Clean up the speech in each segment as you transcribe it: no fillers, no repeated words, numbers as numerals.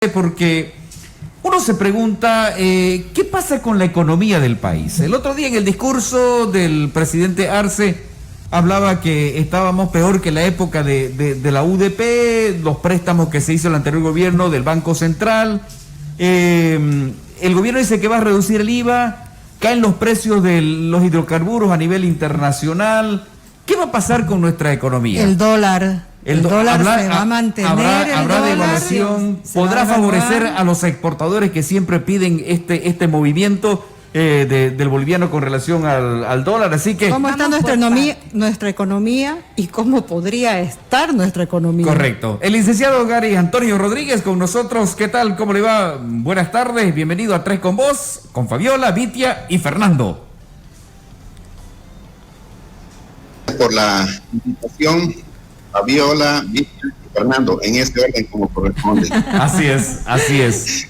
Porque uno se pregunta, ¿qué pasa con la economía del país? El otro día en el discurso del presidente Arce hablaba que estábamos peor que la época de la UDP, los préstamos que se hizo el anterior gobierno del Banco Central. El gobierno dice que va a reducir el IVA, caen los precios de los hidrocarburos a nivel internacional. ¿Qué va a pasar con nuestra economía? El dólar se va a mantener. Habrá devaluación, podrá favorecer a los exportadores que siempre piden este movimiento del boliviano con relación al dólar. Así que ¿cómo está nuestra economía y cómo podría estar nuestra economía? Correcto. El licenciado Gary Antonio Rodríguez con nosotros. ¿Qué tal? ¿Cómo le va? Buenas tardes. Bienvenido a Tres con Vos, con Fabiola, Vitia y Fernando. Por la invitación, Fabiola, Vitia y Fernando, en este orden como corresponde. Así es.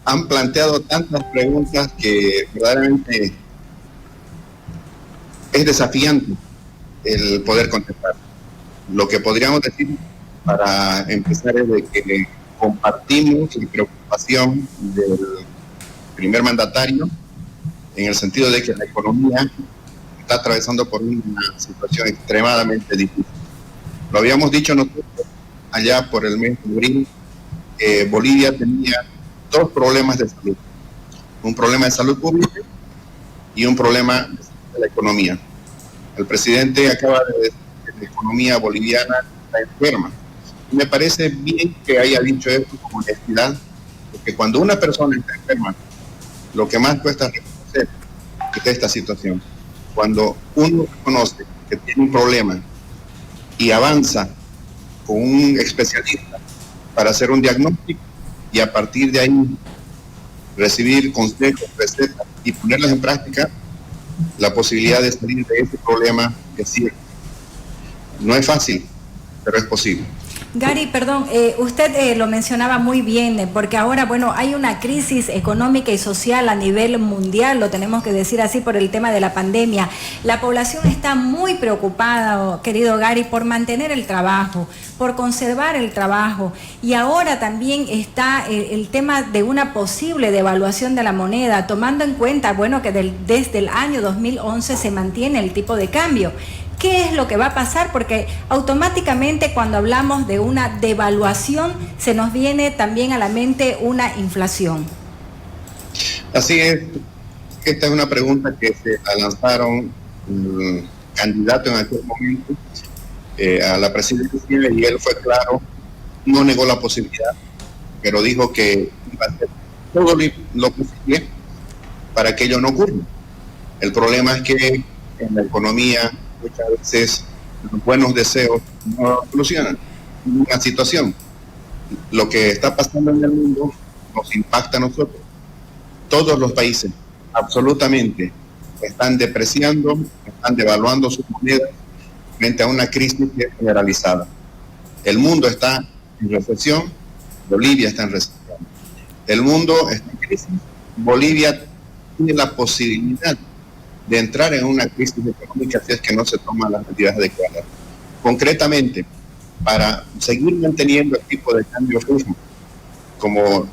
Han planteado tantas preguntas que verdaderamente es desafiante el poder contestar. Lo que podríamos decir para empezar es de que compartimos la preocupación del primer mandatario en el sentido de que la economía está atravesando por una situación extremadamente difícil. Lo habíamos dicho nosotros allá por el mes de abril, que Bolivia tenía dos problemas de salud. Un problema de salud pública y un problema de la economía. El presidente acaba de decir que la economía boliviana está enferma. Y me parece bien que haya dicho esto con honestidad, porque cuando una persona está enferma, lo que más cuesta reconocer es esta situación. Cuando uno reconoce que tiene un problema y avanza con un especialista para hacer un diagnóstico y a partir de ahí recibir consejos, recetas y ponerlas en práctica, la posibilidad de salir de ese problema es cierta. No es fácil, pero es posible. Gary, perdón, usted lo mencionaba muy bien, porque ahora, hay una crisis económica y social a nivel mundial, lo tenemos que decir así por el tema de la pandemia. La población está muy preocupada, querido Gary, por mantener el trabajo, por conservar el trabajo, y ahora también está el tema de una posible devaluación de la moneda, tomando en cuenta, que desde el año 2011 se mantiene el tipo de cambio. ¿Qué es lo que va a pasar? Porque automáticamente cuando hablamos de una devaluación se nos viene también a la mente una inflación. Así es. Esta es una pregunta que se la lanzaron el candidato en aquel momento a la presidencia y él fue claro, no negó la posibilidad, pero dijo que iba a hacer todo lo posible para que ello no ocurra. El problema es que en la economía muchas veces los buenos deseos no solucionan una situación. Lo que está pasando en el mundo nos impacta a nosotros. Todos los países, absolutamente, están depreciando, están devaluando sus monedas frente a una crisis generalizada. El mundo está en recesión, Bolivia está en recesión. El mundo está en crisis, Bolivia tiene la posibilidad de entrar en una crisis económica si es que no se toman las medidas adecuadas. Concretamente, para seguir manteniendo el tipo de cambio fijo, como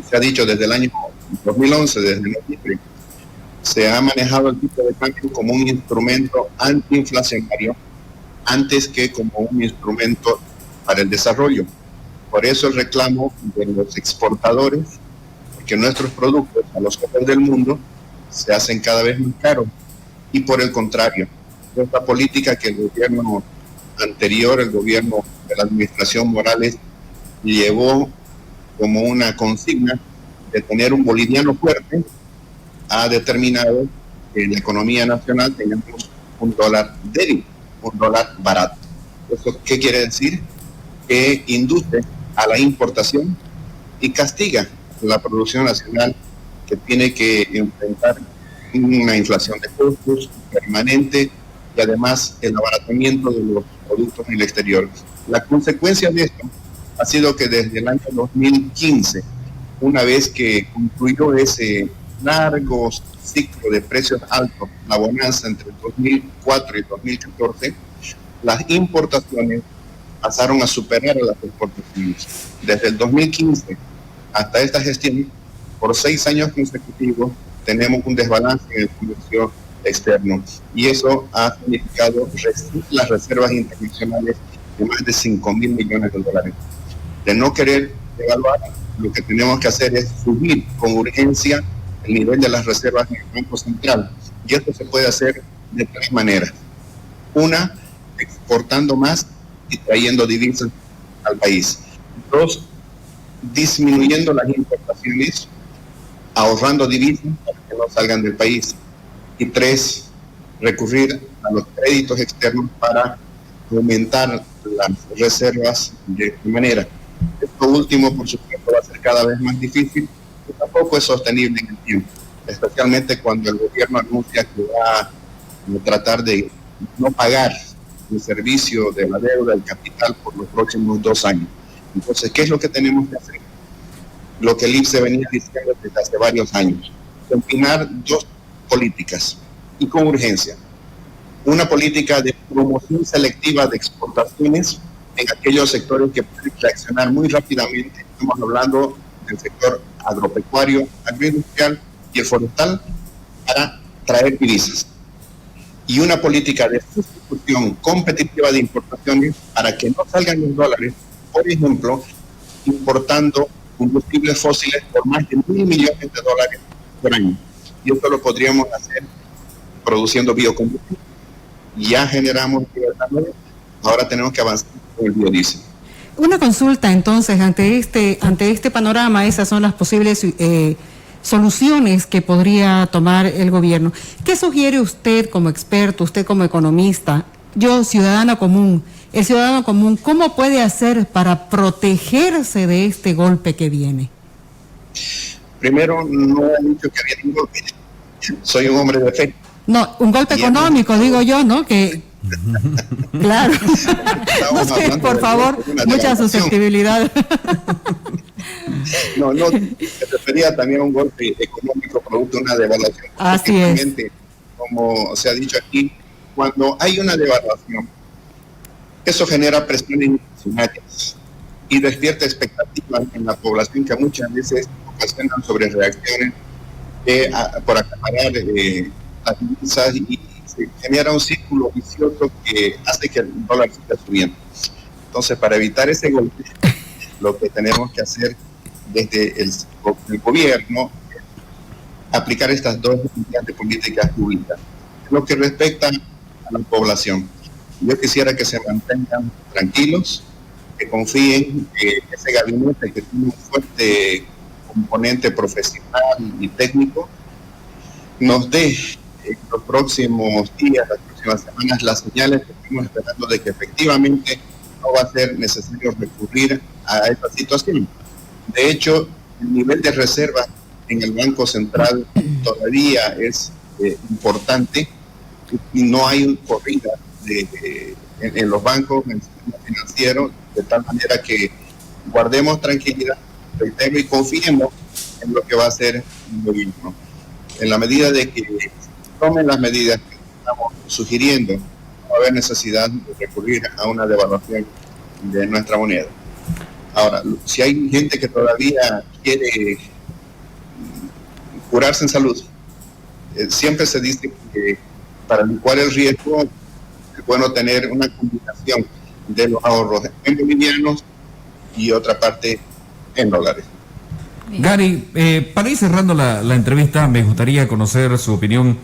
se ha dicho desde el año 2011, desde noviembre, se ha manejado el tipo de cambio como un instrumento antiinflacionario antes que como un instrumento para el desarrollo. Por eso el reclamo de los exportadores, porque nuestros productos a los ojos del mundo se hacen cada vez más caros. Y por el contrario, esta política que el gobierno anterior, el gobierno de la administración Morales, llevó como una consigna de tener un boliviano fuerte, ha determinado que en la economía nacional tengamos un dólar débil, un dólar barato. ¿Eso qué quiere decir? Que induce a la importación y castiga la producción nacional, que tiene que enfrentar una inflación de costos permanente y además el abaratamiento de los productos en el exterior. La consecuencia de esto ha sido que desde el año 2015, una vez que concluyó ese largo ciclo de precios altos, la bonanza entre 2004 y 2014, las importaciones pasaron a superar a las exportaciones. Desde el 2015 hasta esta gestión, por 6 años consecutivos, tenemos un desbalance en el comercio externo, y eso ha significado las reservas internacionales de más de 5.000 millones de dólares. De no querer devaluar, lo que tenemos que hacer es subir con urgencia el nivel de las reservas en el Banco Central, y esto se puede hacer de 3 maneras. Una, exportando más y trayendo divisas al país. 2, disminuyendo las importaciones, ahorrando divisas para que no salgan del país. Y 3, recurrir a los créditos externos para aumentar las reservas de esta manera. Esto último, por supuesto, va a ser cada vez más difícil y tampoco es sostenible en el tiempo, especialmente cuando el gobierno anuncia que va a tratar de no pagar el servicio de la deuda, el capital, por los próximos 2 años. Entonces, ¿qué es lo que tenemos que hacer? Lo que el IPSE venía diciendo desde hace varios años: combinar 2 políticas, y con urgencia. Una política de promoción selectiva de exportaciones en aquellos sectores que pueden reaccionar muy rápidamente. Estamos hablando del sector agropecuario, agroindustrial y el forestal, para traer divisas. Y una política de sustitución competitiva de importaciones para que no salgan los dólares, por ejemplo, importando combustibles fósiles por más de $1.000 millones por año. Y esto lo podríamos hacer produciendo biocombustible. Ya generamos bioetanol, ahora tenemos que avanzar con el biodiesel. Una consulta entonces, ante este panorama, esas son las posibles soluciones que podría tomar el gobierno. ¿Qué sugiere usted como experto, usted como economista, yo ciudadano común, el ciudadano común, cómo puede hacer para protegerse de este golpe que viene? Primero, no he dicho que había un golpe. Soy un hombre de fe. No, un golpe económico, digo yo, ¿no? Que claro. No sé, por favor, mucha susceptibilidad. No, se refería también a un golpe económico producto de una devaluación. Así es. Como se ha dicho aquí, cuando hay una devaluación, eso genera presiones inflacionarias y despierta expectativas en la población que muchas veces ocasionan sobre reacciones por acaparar las divisas, y se genera un círculo vicioso que hace que el dólar siga subiendo. Entonces, para evitar ese golpe, lo que tenemos que hacer desde el gobierno es aplicar estas 2 líneas de políticas públicas. En lo que respecta a la población, yo quisiera que se mantengan tranquilos, que confíen que ese gabinete, que tiene un fuerte componente profesional y técnico, nos dé en los próximos días, las próximas semanas, las señales que estamos esperando de que efectivamente no va a ser necesario recurrir a esta situación. De hecho, el nivel de reserva en el Banco Central todavía es importante y no hay una corrida en los bancos, en el sistema financiero, de tal manera que guardemos tranquilidad, reitero, y confiemos en lo que va a hacer el gobierno. En la medida de que tomen las medidas que estamos sugiriendo, no va a haber necesidad de recurrir a una devaluación de nuestra moneda. Ahora, si hay gente que todavía quiere curarse en salud, siempre se dice que para licuar el riesgo es bueno tener una combinación de los ahorros en bolivianos y otra parte en dólares. Gary, para ir cerrando la entrevista, me gustaría conocer su opinión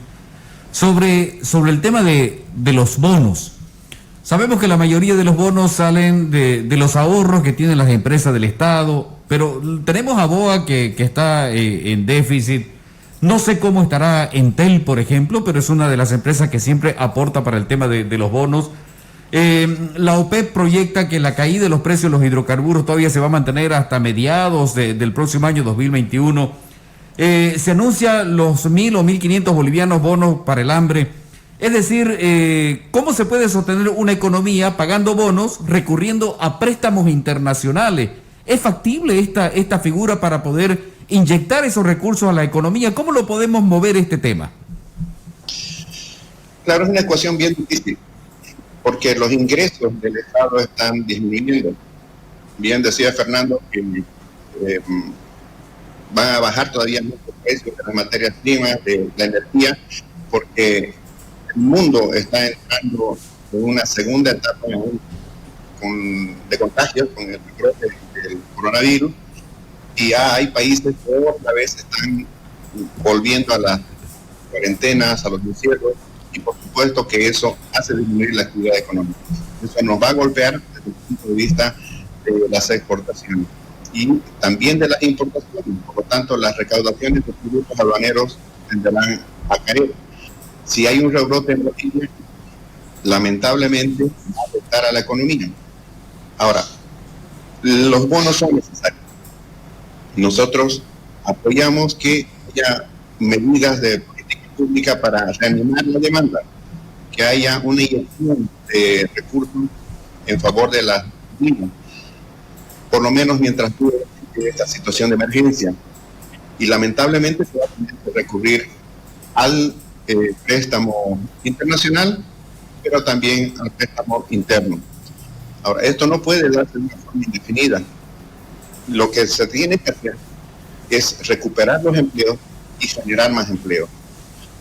sobre el tema de los bonos. Sabemos que la mayoría de los bonos salen de los ahorros que tienen las empresas del Estado, pero tenemos a BOA que está en déficit. No sé cómo estará Entel, por ejemplo, pero es una de las empresas que siempre aporta para el tema de los bonos. La OPEP proyecta que la caída de los precios de los hidrocarburos todavía se va a mantener hasta mediados del próximo año 2021. Se anuncia los 1.000 o 1.500 bolivianos bonos para el hambre. Es decir, ¿cómo se puede sostener una economía pagando bonos, recurriendo a préstamos internacionales? ¿Es factible esta figura para poder inyectar esos recursos a la economía? ¿Cómo lo podemos mover este tema? Claro, es una ecuación bien difícil, porque los ingresos del Estado están disminuyendo. Bien decía Fernando que van a bajar todavía mucho el precio de las materias primas, de la energía, porque el mundo está entrando en una segunda etapa de contagio con el brote del coronavirus, y ya hay países que otra vez están volviendo a las cuarentenas, a los encierros, y por supuesto que eso hace disminuir la actividad económica. Eso nos va a golpear desde el punto de vista de las exportaciones y también de las importaciones. Por lo tanto, las recaudaciones de tributos aduaneros tenderán a caer. Si hay un rebrote en Bolivia, lamentablemente va a afectar a la economía. Ahora, los bonos son necesarios. Nosotros apoyamos que haya medidas de política pública para reanimar la demanda, que haya una inyección de recursos en favor de las familias, por lo menos mientras dure esta situación de emergencia. Y lamentablemente se va a tener que recurrir al préstamo internacional, pero también al préstamo interno. Ahora, esto no puede darse de una forma indefinida. Lo que se tiene que hacer es recuperar los empleos y generar más empleo.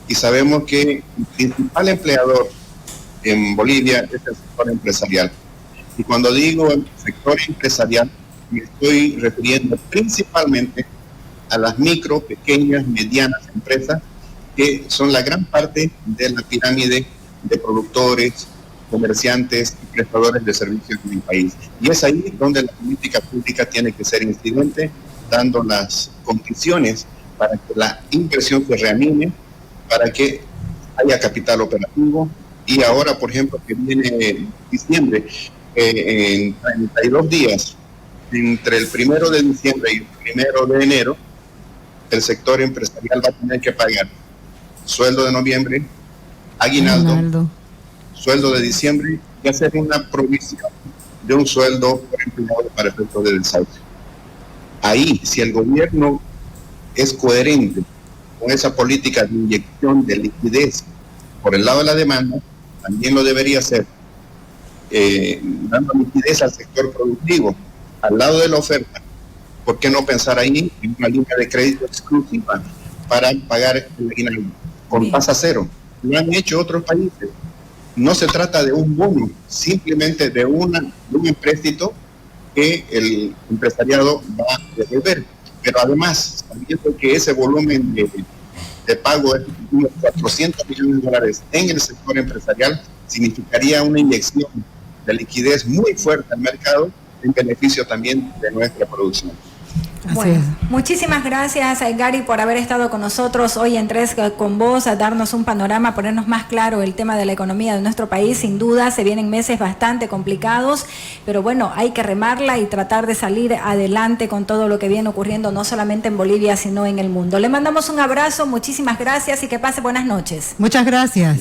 Y sabemos que el principal empleador en Bolivia es el sector empresarial. Y cuando digo sector empresarial, me estoy refiriendo principalmente a las micro, pequeñas, medianas empresas, que son la gran parte de la pirámide de productores, comerciantes y prestadores de servicios en el país. Y es ahí donde la política pública tiene que ser incidente, dando las condiciones para que la inversión se reanime, para que haya capital operativo. Y ahora, por ejemplo, que viene diciembre, en 32 días, entre el 1 de diciembre y el 1 de enero, el sector empresarial va a tener que pagar sueldo de noviembre, aguinaldo, sueldo de diciembre y hacer una provisión de un sueldo por empleado para efectos de desahucio. Ahí, si el gobierno es coherente con esa política de inyección de liquidez por el lado de la demanda, también lo debería hacer, dando liquidez al sector productivo, al lado de la oferta. ¿Por qué no pensar ahí en una línea de crédito exclusiva para pagar el aguinaldo con tasa cero? Lo han hecho otros países. No se trata de un bono, simplemente de un empréstito que el empresariado va a devolver. Pero además, sabiendo que ese volumen de pago es unos $400 millones en el sector empresarial, significaría una inyección de liquidez muy fuerte al mercado en beneficio también de nuestra producción. Bueno, muchísimas gracias, Gary, por haber estado con nosotros hoy en Tres con Vos, a darnos un panorama, a ponernos más claro el tema de la economía de nuestro país. Sin duda se vienen meses bastante complicados, pero bueno, hay que remarla y tratar de salir adelante con todo lo que viene ocurriendo, no solamente en Bolivia, sino en el mundo. Le mandamos un abrazo, muchísimas gracias y que pase buenas noches. Muchas gracias.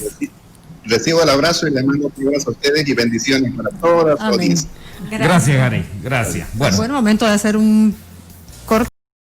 Recibo el abrazo y le mando un abrazo a ustedes y bendiciones para todas. Amén. Gracias, Gary. Gracias. Bueno, momento de hacer un